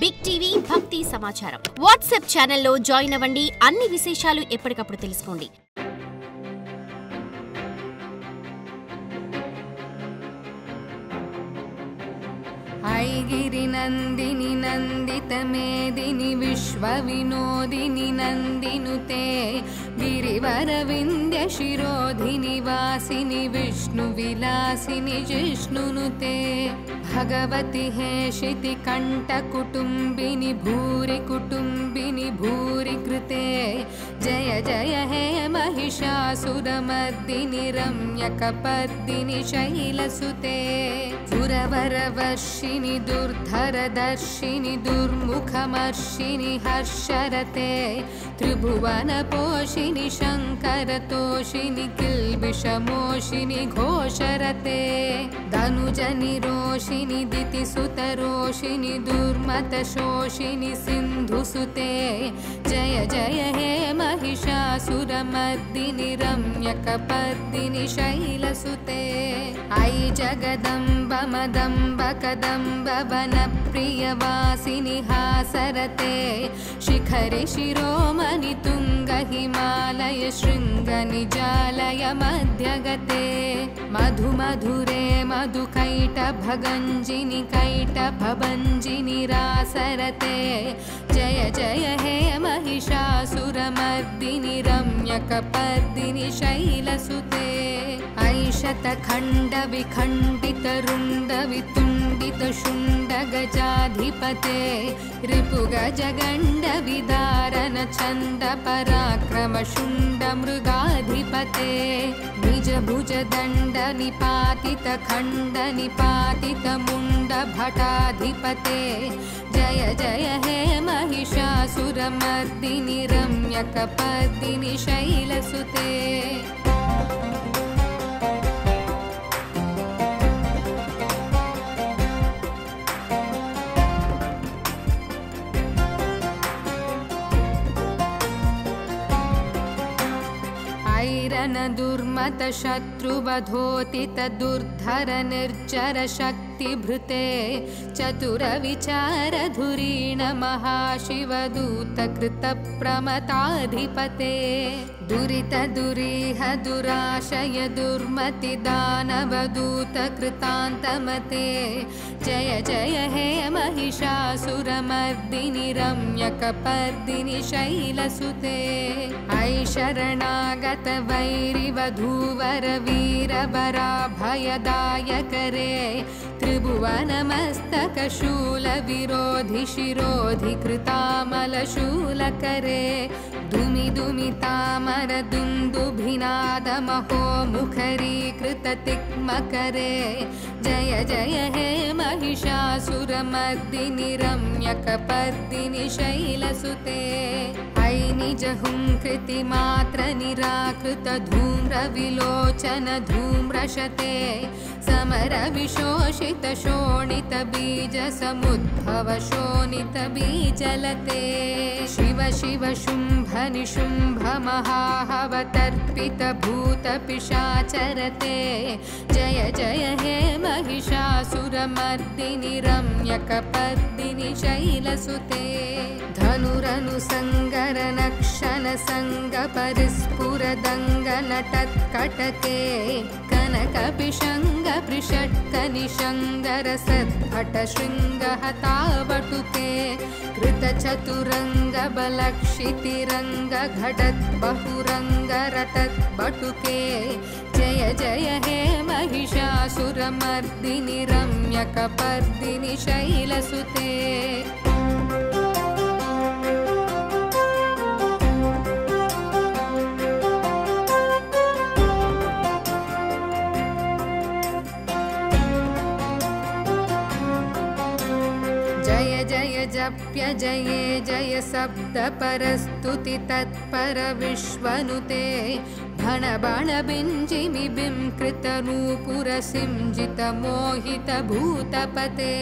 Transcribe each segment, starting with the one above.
Big TV భక్తి సమాచారం WhatsApp ఛానల్లో జాయిన్ అవ్వండి. అన్ని విశేషాలు ఎప్పటికప్పుడు తెలుసుకోండి. ऐगिरि नंदिनि नंदित मेदिनि विश्व विनोदिनि नंदिनुते गिरिवर विंध्य शिरोधिनि वासिनि विष्णु विलासिनि जिष्णुनुते भगवति हेशिति कंठ कुटुंबिनि भूरि कुटुंबिनि भूरि कृते जय जय हे महिषासुरमर्दिनि रम्यकपर्दिनि शैलसुते सुरवरवर्षिणि दुर्धरदर्शिनि दुर्मुखमर्षिणि हर्षरते त्रिभुवनपोषिणि शङ्करतोषिनि किल्बिषमोषिनि घोषरते धनुजनिरोषिनि दितिसुतरोषिनि दुर्मतशोषिनि सिन्धुसुते जय जय हे महिषासुरमर्दिनि रम्यकपर्दिनि शैलसुते ऐ जगदम्ब मदम्ब कदम्ब वनप्रियवासिनि हासरते शिखरि शिरोमणि तुंग हिमालय शृंग निजालय मध्यगते मधु मधुरे मधुकैटभगञ्जिनि कैटभभञ्जिनि रासरते जय जय हे महिषासुरमर्दिनि रम्यकपर्दिनि शैलसुते ऐशतखण्ड विखण्डित रुण्ड वितुण्डित शुण्ड गजाधिपते रिपुगजगण्ड विदारण चण्ड पराक्रम शुण्ड मृगाधिपते निज भुज दण्ड निपातित खण्ड निपातित मुण्ड भटाधिपते जय जय हे महिषासुरमर्दिनि रम्यकपर्दिनि शैलसुते दुर्मत शत्रुवधोतित दुर्धर निर्जर शक्तिभृते चतुर विचार धुरीण महाशिवदूत कृत प्रमताधिपते दुरित दुरीह दुराशय दुर्मति दानवदूत कृतान्तमते जय जय हे महिषासुरमर्दिनि रम्यकपर्दिनि शैलसुते ऐ शरणागत वैरिवधूवर वीरबराभयदायकरे त्रिभुवनमस्तक शूल विरोधि शिरोधि कृतामलशूलकरे दुमि दुमि तामर दुन्दुभिनाद महो मुखरीकृत तिक्मकरे जय जय हे महिषासुरमर्दिनि रम्यकपर्दिनि शैलसुते ऐ निज हुंकृति मात्र निराकृत धूम्र विलोचन धूम्रशते समर विशोषित शोणित बीज समुद्भव शोणित बीजलते शिव शिव शुंभ निशुंभ महाहवतर्पित भूत पिशाचरते जय जय हे महिषासुरमर्दिनि रम्यकपर्दिनि शैलसुते धनुरनुसंगर नक्षन संग परिस्फुरदंग नटत्कटके कनक पिशंग पृषट्क निशंगर सद्भट शृंग हतावटुके कृत चतुरंग बलक्षितिरंग घटत बहुरंग रटत बटुके जय जय हे महिषासुरमर्दिनि रम्यकपर्दिनि शैलसुते जप्य जये जय शब्द परस्तुति तत्पर विश्वनुते भणबणबिञ्जिमि बिंकृतनूपुरसिंजितमोहितभूतपते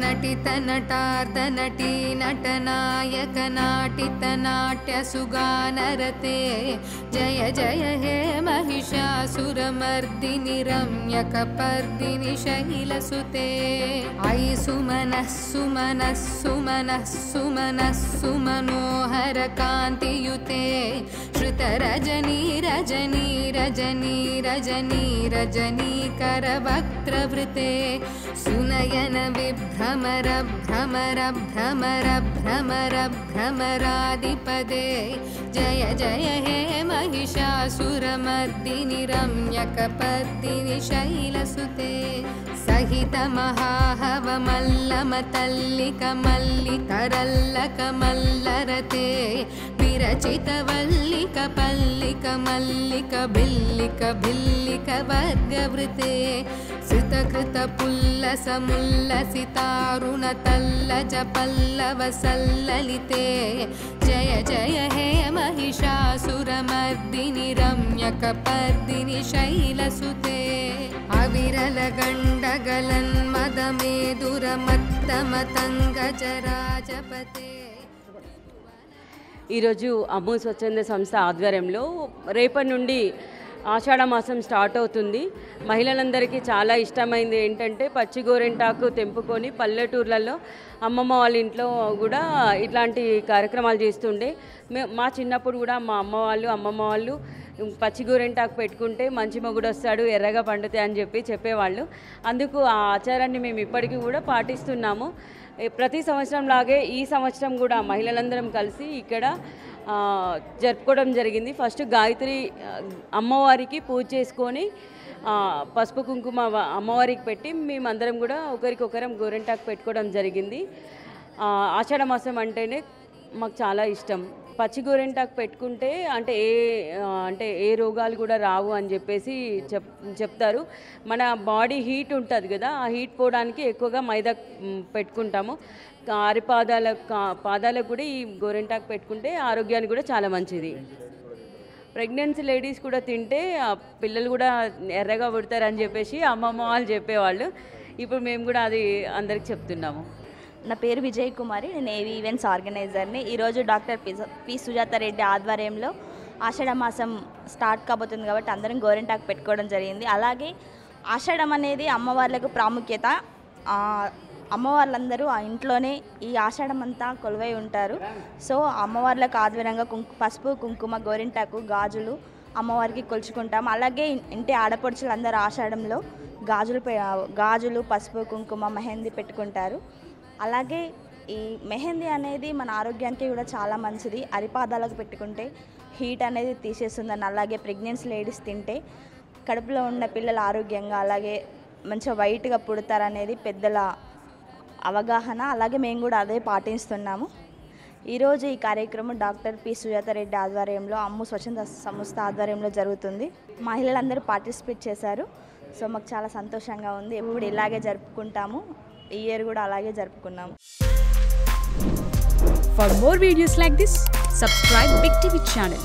नटितनटार्धनटी नटनायकनाटितनाट्यसुगानरते जय जय हे महिषासुरमर्दिनि रम्यकपर्दिनि शैलसुते अयि सुमनः सुमनः सुमनः सुमनः सुमनोहरकान्तियुते श्रुतरजनी रजनी रजनी रजनी रजनीकरवक्त्रवृते सुनयन विभ्रमर भ्रमर भ्रमर भ्रमर भ्रमरादिपदे जय जय हे महिषासुरमर्दिनि रम्यकपर्दिनि शैलसुते सहितमहाहवमल्लमतल्लिकमल्लितरल्लकमल्लरते विरचितवल्लिकपल्लिकमल्लिकभिल्लिकभिल्लिकवर्गवृते श्रुतकृतपुल्लसमुल्लसितारुणतल्लजपल्लवसल्ललिते जय जय हे महिषासुरमर्दिनि रम्यकपर्दिनि शैलसुते अविरलगण्डगलन्मदमेदुरमत्तमतङ्गजराजपते ఈరోజు అమ్ము స్వచ్ఛంద సంస్థ ఆధ్వర్యంలో రేపటి నుండి ఆషాఢ మాసం స్టార్ట్ అవుతుంది. మహిళలందరికీ చాలా ఇష్టమైంది ఏంటంటే పచ్చి గోరెంటాకు తెంపుకొని పల్లెటూర్లలో అమ్మమ్మ వాళ్ళ ఇంట్లో కూడా ఇట్లాంటి కార్యక్రమాలు చేస్తుండే. మా చిన్నప్పుడు కూడా మా అమ్మమ్మ వాళ్ళు పచ్చి గోరెంటాకు పెట్టుకుంటే మంచి మొగుడు వస్తాడు, ఎర్రగా పండుతాయి అని చెప్పేవాళ్ళు. అందుకు ఆ ఆచారాన్ని మేము ఇప్పటికీ కూడా పాటిస్తున్నాము. ప్రతి సంవత్సరం లాగే ఈ సంవత్సరం కూడా మహిళలందరం కలిసి ఇక్కడ జరుపుకోవడం జరిగింది. ఫస్ట్ గాయత్రి అమ్మవారికి పూజ చేసుకొని పసుపు కుంకుమ అమ్మవారికి పెట్టి మేమందరం కూడా ఒకరికొకరం గోరెంటాకు పెట్టుకోవడం జరిగింది. ఆషాఢ మాసం అంటేనే మాకు చాలా ఇష్టం. పచ్చి గోరెంటాకు పెట్టుకుంటే అంటే ఏ రోగాలు కూడా రావు అని చెప్పేసి చెప్తారు. మన బాడీ హీట్ ఉంటుంది కదా, ఆ హీట్ పోవడానికి ఎక్కువగా మైదా పెట్టుకుంటాము. పాదాలకు కూడా ఈ గోరెంటాకు పెట్టుకుంటే ఆరోగ్యానికి కూడా చాలా మంచిది. ప్రెగ్నెన్సీ లేడీస్ కూడా తింటే పిల్లలు కూడా ఎర్రగా పుడతారని చెప్పేసి అమ్మమ్మ వాళ్ళు చెప్పేవాళ్ళు. ఇప్పుడు మేము కూడా అది అందరికి చెప్తున్నాము. నా పేరు విజయ్ కుమారి, నేను ఏవి ఈవెంట్స్ ఆర్గనైజర్ని. ఈరోజు డాక్టర్ పి సుజాత రెడ్డి ఆధ్వర్యంలో ఆషాఢ మాసం స్టార్ట్ కాబోతుంది కాబట్టి అందరం గోరెంటాకు పెట్టుకోవడం జరిగింది. అలాగే ఆషాఢం అనేది అమ్మవార్లకు ప్రాముఖ్యత. అమ్మవార్లందరూ ఆ ఇంట్లోనే ఈ ఆషాఢం అంతా కొలువై ఉంటారు. సో అమ్మవార్లకు ఆధ్వర్యంగా పసుపు కుంకుమ గోరెంటాకు గాజులు అమ్మవారికి కొలుచుకుంటాం. అలాగే ఇంటి ఆడపడుచులు అందరూ ఆషాఢంలో గాజులు పసుపు కుంకుమ మెహందీ పెట్టుకుంటారు. అలాగే ఈ మెహందీ అనేది మన ఆరోగ్యానికి కూడా చాలా మంచిది. అరిపాదాలకు పెట్టుకుంటే హీట్ అనేది తీసేస్తుందని, అలాగే ప్రెగ్నెన్సీ లేడీస్ తింటే కడుపులో ఉన్న పిల్లలు ఆరోగ్యంగా అలాగే మంచిగా వైట్గా పుడతారనేది పెద్దల అవగాహన. అలాగే మేము కూడా అదే పాటిస్తున్నాము. ఈరోజు ఈ కార్యక్రమం డాక్టర్ పి సుజాత రెడ్డి ఆధ్వర్యంలో అమ్ము స్వచ్ఛంద సంస్థ ఆధ్వర్యంలో జరుగుతుంది. మహిళలందరూ పార్టిసిపేట్ చేశారు. సో మాకు చాలా సంతోషంగా ఉంది. ఎప్పుడు ఇలాగే జరుపుకుంటాము. ఈ ఇయర్ కూడా అలాగే జరుపుకున్నాము. For more videos like this, subscribe Big TV channel.